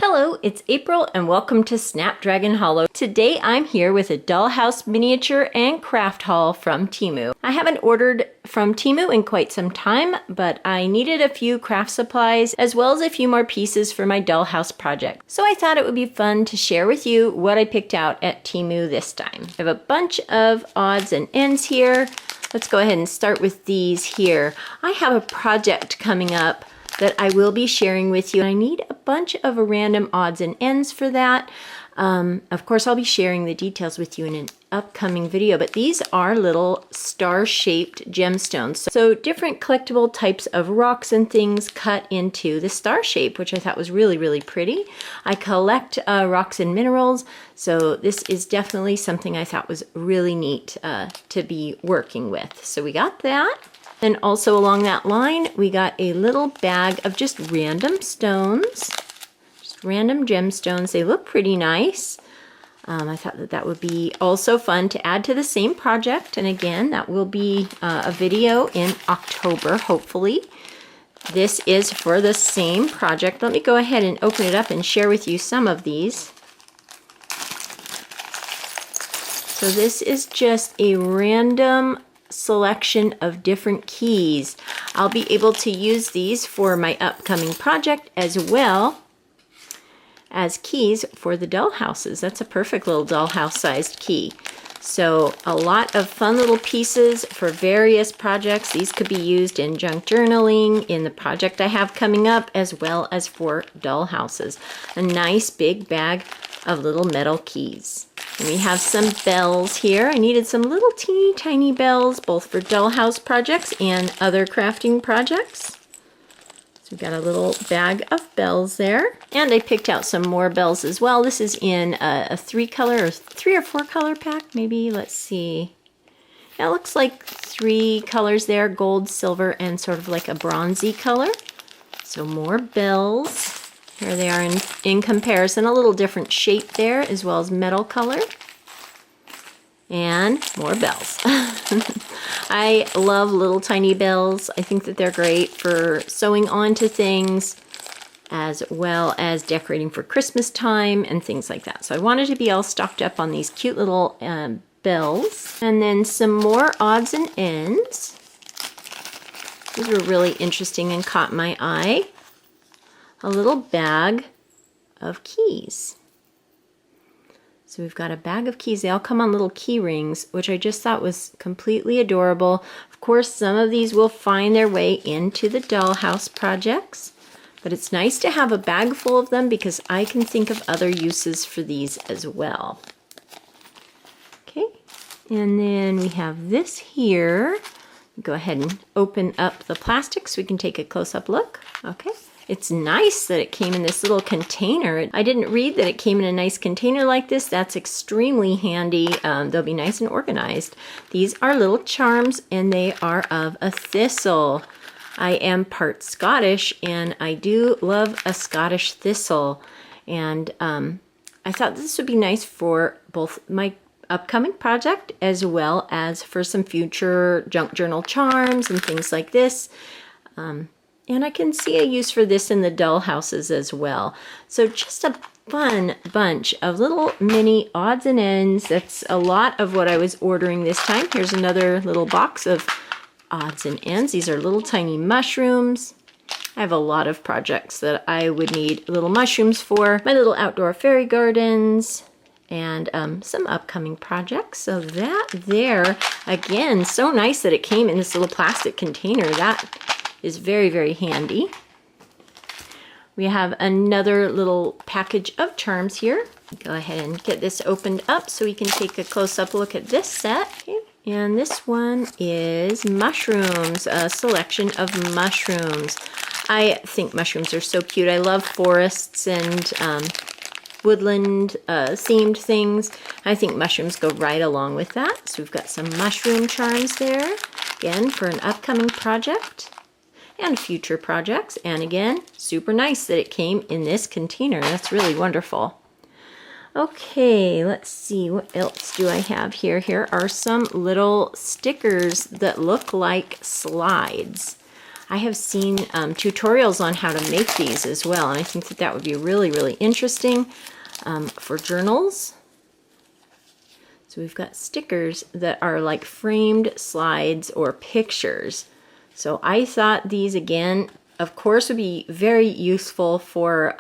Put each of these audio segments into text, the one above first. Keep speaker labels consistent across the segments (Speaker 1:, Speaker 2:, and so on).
Speaker 1: Hello, it's April and welcome to Snapdragon Hollow. Today I'm here with a Dollhouse miniature and craft haul from Temu. I haven't ordered from Temu in quite some time, but I needed a few craft supplies as well as a few more pieces for my Dollhouse project. So I thought it would be fun to share with you what I picked out at Temu this time. I have a bunch of odds and ends here. Let's go ahead and start with these here. I have a project coming up that I will be sharing with you. I need a bunch of random odds and ends for that. Of course, I'll be sharing the details with you in an upcoming video, but these are little star-shaped gemstones. So different collectible types of rocks and things cut into the star shape, which I thought was really, really pretty. I collect rocks and minerals, so this is definitely something I thought was really neat to be working with. So we got that. And also along that line, we got a little bag of just random stones, just random gemstones. They look pretty nice. I thought that that would be also fun to add to the same project. And again, that will be a video in October, hopefully. This is for the same project. Let me go ahead and open it up and share with you some of these. So this is just a random selection of different keys. I'll be able to use these for my upcoming project as well as keys for the dollhouses. That's a perfect little dollhouse sized key. So a lot of fun little pieces for various projects. These could be used in junk journaling, in the project I have coming up, as well as for dollhouses. A nice big bag of little metal keys. And we have some bells here. I needed some little teeny tiny bells, both for dollhouse projects and other crafting projects. So we've got a little bag of bells there. And I picked out some more bells as well. This is in a three or four color pack, maybe. Let's see. Yeah, it looks like 3 colors there, gold, silver, and sort of like a bronzy color. So more bells. Here they are in comparison, a little different shape there, as well as metal color. And more bells. I love little tiny bells. I think that they're great for sewing onto things, as well as decorating for Christmas time and things like that. So I wanted to be all stocked up on these cute little bells. And then some more odds and ends. These were really interesting and caught my eye. A little bag of keys. So we've got a bag of keys. They all come on little key rings, which I just thought was completely adorable. Of course, some of these will find their way into the dollhouse projects, but it's nice to have a bag full of them because I can think of other uses for these as well. Okay, and then we have this here. Go ahead and open up the plastic so we can take a close-up look. Okay. It's nice that it came in this little container. I didn't read that it came in a nice container like this. That's extremely handy. They'll be nice and organized. These are little charms and they are of a thistle. I am part Scottish and I do love a Scottish thistle. And I thought this would be nice for both my upcoming project as well as for some future junk journal charms and things like this. And I can see a use for this in the dollhouses as well. So just a fun bunch of little mini odds and ends. That's a lot of what I was ordering this time. Here's another little box of odds and ends. These are little tiny mushrooms. I have a lot of projects that I would need little mushrooms for. My little outdoor fairy gardens and some upcoming projects. So that there, again, so nice that it came in this little plastic container. That is very, very handy. We have another little package of charms here. Go ahead and get this opened up so we can take a close-up look at this set. Okay. And this one is mushrooms, a selection of mushrooms. I think mushrooms are so cute. I love forests and woodland themed things. I think mushrooms go right along with that. So we've got some mushroom charms there, again, for an upcoming project and future projects. And again, super nice that it came in this container. That's really wonderful. Okay, let's see, what else do I have here? Here are some little stickers that look like slides. I have seen tutorials on how to make these as well, and I think that that would be really, really interesting for journals. So we've got stickers that are like framed slides or pictures. So I thought these, again, of course, would be very useful for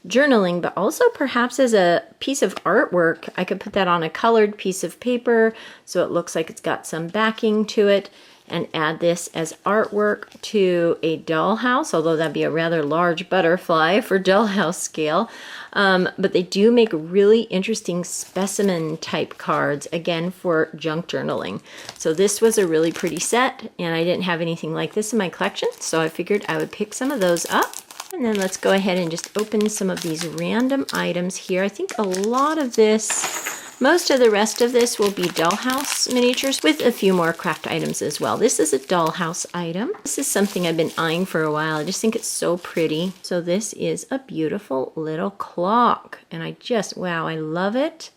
Speaker 1: journaling, but also perhaps as a piece of artwork. I could put that on a colored piece of paper so it looks like it's got some backing to it, and add this as artwork to a dollhouse, although that'd be a rather large butterfly for dollhouse scale. But they do make really interesting specimen type cards, again, for junk journaling. So this was a really pretty set, and I didn't have anything like this in my collection, so I figured I would pick some of those up. And then let's go ahead and just open some of these random items here. I think a lot of this, most of the rest of this will be dollhouse miniatures with a few more craft items as well. This is a dollhouse item. This is something I've been eyeing for a while. I just think it's so pretty. So this is a beautiful little clock, and I just, wow, I love it.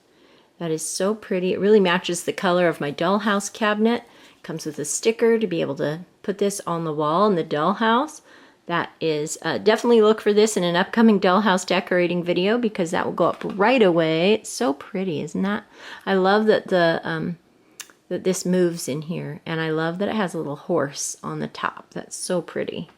Speaker 1: That is so pretty. It really matches the color of my dollhouse cabinet. Comes with a sticker to be able to put this on the wall in the dollhouse. That is, definitely look for this in an upcoming dollhouse decorating video, because that will go up right away. It's so pretty, isn't that? I love that that this moves in here, and I love that it has a little horse on the top. That's so pretty.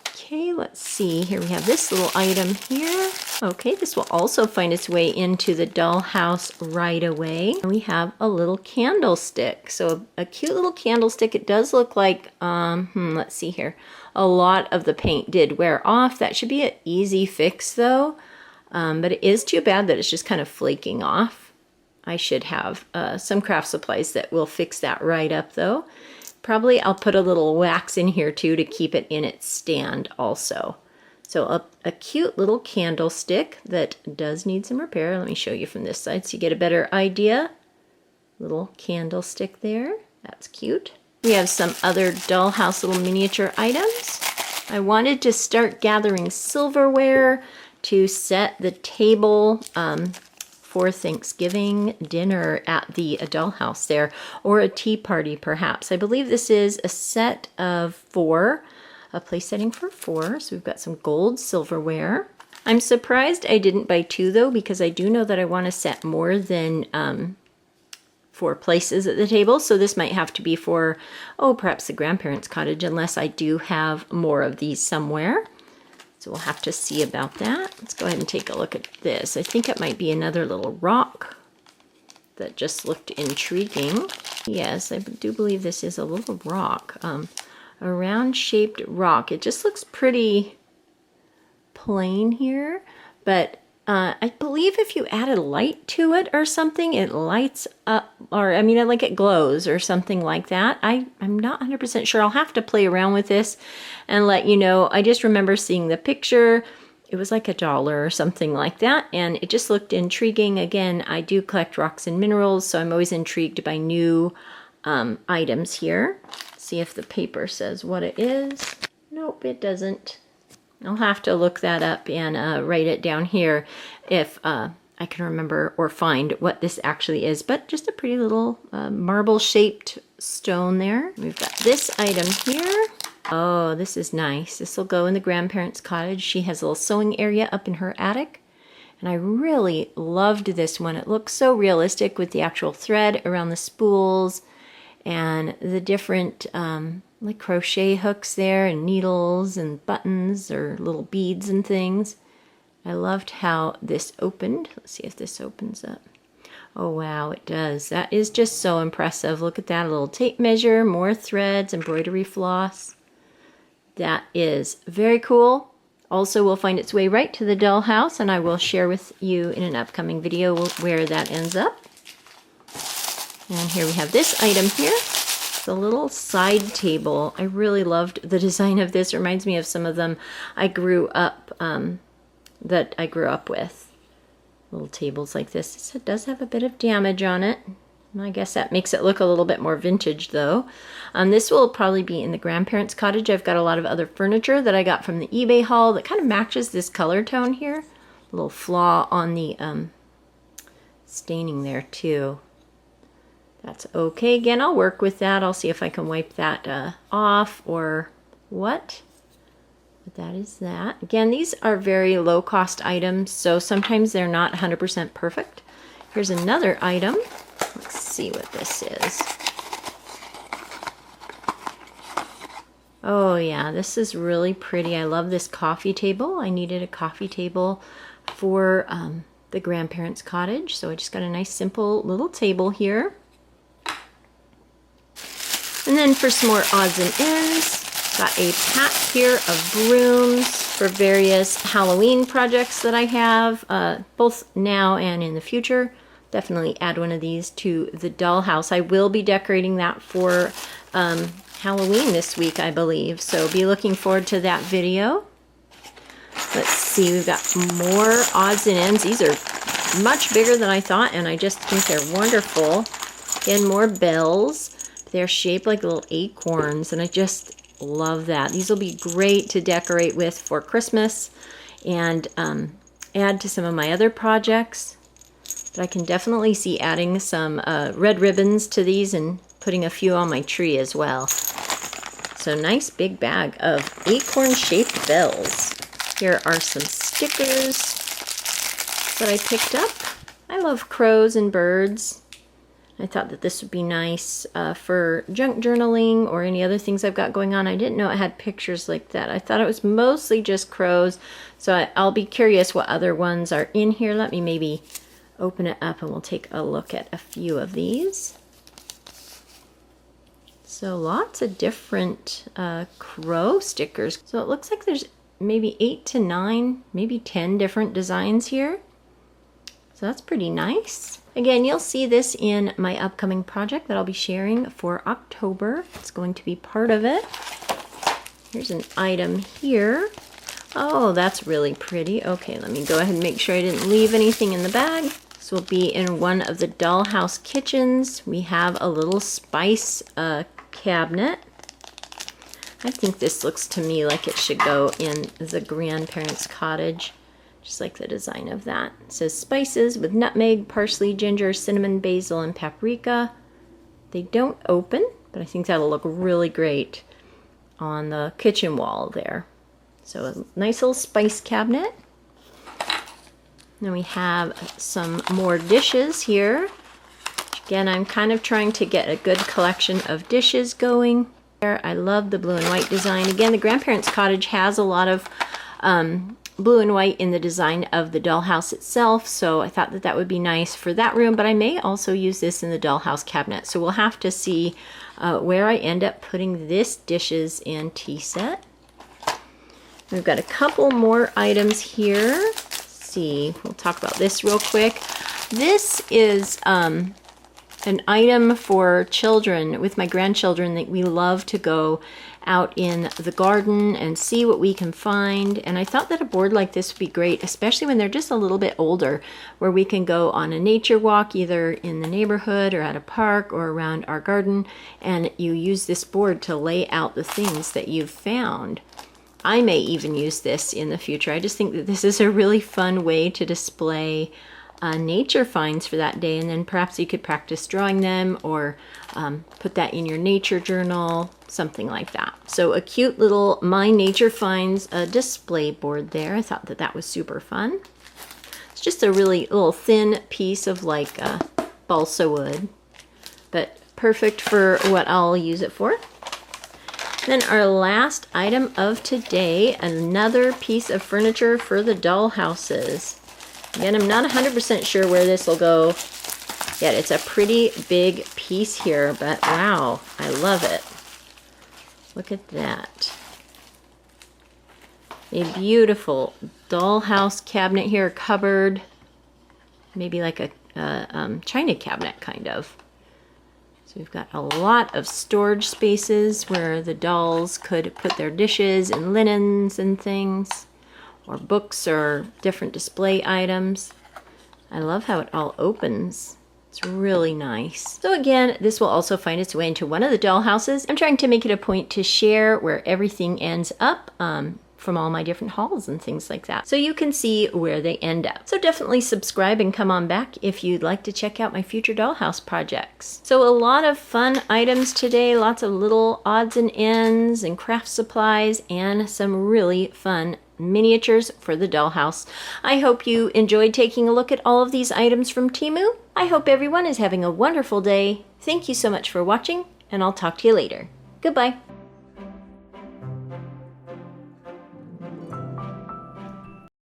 Speaker 1: Okay, let's see. Here we have this little item here. Okay, this will also find its way into the dollhouse right away. And we have a little candlestick. So a cute little candlestick. It does look like, let's see here. A lot of the paint did wear off. That should be an easy fix though. But it is too bad that it's just kind of flaking off. I should have some craft supplies that will fix that right up though. Probably I'll put a little wax in here too to keep it in its stand also. So a cute little candlestick that does need some repair. Let me show you from this side so you get a better idea. Little candlestick there. That's cute. We have some other dollhouse little miniature items. I wanted to start gathering silverware to set the table for Thanksgiving dinner at the dollhouse there, or a tea party perhaps. I believe this is a set of 4, a place setting for 4. So we've got some gold silverware. I'm surprised I didn't buy 2 though, because I do know that I want to set more than 4 places at the table. So this might have to be for, perhaps the grandparents' cottage, unless I do have more of these somewhere. So we'll have to see about that. Let's go ahead and take a look at this. I think it might be another little rock that just looked intriguing. Yes, I do believe this is a little rock. A round shaped rock. It just looks pretty plain here, but I believe if you added light to it or something, it lights up, or I mean, like it glows or something like that. I'm not 100% sure. I'll have to play around with this and let you know. I just remember seeing the picture. It was like $1 or something like that, and it just looked intriguing. Again, I do collect rocks and minerals, so I'm always intrigued by new items here. See if the paper says what it is. Nope, it doesn't. I'll have to look that up and write it down here if I can remember or find what this actually is. But just a pretty little marble-shaped stone there. We've got this item here. Oh, this is nice. This will go in the grandparents' cottage. She has a little sewing area up in her attic. And I really loved this one. It looks so realistic with the actual thread around the spools and the different like crochet hooks there and needles and buttons or little beads and things. I loved how this opened. Let's see if this opens up. Oh wow, it does. That is just so impressive. Look at that, a little tape measure, more threads, embroidery floss. That is very cool. Also will find its way right to the dollhouse, and I will share with you in an upcoming video where that ends up. And here we have this item here. The little side table. I really loved the design of this. It reminds me of some of them I grew up with. Little tables like this. It does have a bit of damage on it. I guess that makes it look a little bit more vintage though. This will probably be in the grandparents' cottage. I've got a lot of other furniture that I got from the eBay haul that kind of matches this color tone here. A little flaw on the staining there too. That's okay. Again, I'll work with that. I'll see if I can wipe that off or what. But that is that. Again, these are very low cost items, so sometimes they're not 100% perfect. Here's another item. Let's see what this is. Oh yeah, this is really pretty. I love this coffee table. I needed a coffee table for the grandparents' cottage, so I just got a nice simple little table here. And then for some more odds and ends, got a pack here of brooms for various Halloween projects that I have, both now and in the future. Definitely add one of these to the dollhouse. I will be decorating that for Halloween this week, I believe. So be looking forward to that video. Let's see, we've got more odds and ends. These are much bigger than I thought, and I just think they're wonderful. Again, more bells. They're shaped like little acorns, and I just love that. These will be great to decorate with for Christmas and add to some of my other projects. But I can definitely see adding some red ribbons to these and putting a few on my tree as well. So nice big bag of acorn-shaped bells. Here are some stickers that I picked up. I love crows and birds. I thought that this would be nice for junk journaling or any other things I've got going on. I didn't know it had pictures like that. I thought it was mostly just crows. So I'll be curious what other ones are in here. Let me maybe open it up and we'll take a look at a few of these. So lots of different crow stickers. So it looks like there's maybe 8 to 9, maybe 10 different designs here. So that's pretty nice. Again, you'll see this in my upcoming project that I'll be sharing for October. It's going to be part of it. Here's an item here. Oh, that's really pretty. Okay, let me go ahead and make sure I didn't leave anything in the bag. This will be in one of the dollhouse kitchens. We have a little spice cabinet. I think this looks to me like it should go in the grandparents' cottage. Just like the design of that. It says spices with nutmeg, parsley, ginger, cinnamon, basil, and paprika. They don't open, but I think that'll look really great on the kitchen wall there. So a nice little spice cabinet. Then we have some more dishes here. Again, I'm kind of trying to get a good collection of dishes going. I love the blue and white design. Again, the grandparents' cottage has a lot of blue and white in the design of the dollhouse itself, so I thought that that would be nice for that room, but I may also use this in the dollhouse cabinet, so we'll have to see where I end up putting this dishes and tea set. We've got a couple more items here. Let's see, we'll talk about this real quick. This is an item for children with my grandchildren that we love to go out in the garden and see what we can find. And I thought that a board like this would be great, especially when they're just a little bit older, where we can go on a nature walk either in the neighborhood or at a park or around our garden, and you use this board to lay out the things that you've found. I may even use this in the future. I just think that this is a really fun way to display nature finds for that day, and then perhaps you could practice drawing them or put that in your nature journal, something like that. So a cute little My Nature Finds display board there. I thought that that was super fun. It's just a really little thin piece of like balsa wood, but perfect for what I'll use it for. Then our last item of today, another piece of furniture for the dollhouses. Again, I'm not 100% sure where this will go yet. It's a pretty big piece here, but wow, I love it. Look at that. A beautiful dollhouse cabinet here, cupboard. Maybe like a china cabinet, kind of. So we've got a lot of storage spaces where the dolls could put their dishes and linens and things, or books or different display items. I love how it all opens. It's really nice. So again, this will also find its way into one of the dollhouses. I'm trying to make it a point to share where everything ends up from all my different hauls and things like that, so you can see where they end up. So definitely subscribe and come on back if you'd like to check out my future dollhouse projects. So a lot of fun items today, lots of little odds and ends and craft supplies, and some really fun miniatures for the dollhouse. I hope you enjoyed taking a look at all of these items from Temu. I hope everyone is having a wonderful day. Thank you so much for watching, and I'll talk to you later. Goodbye.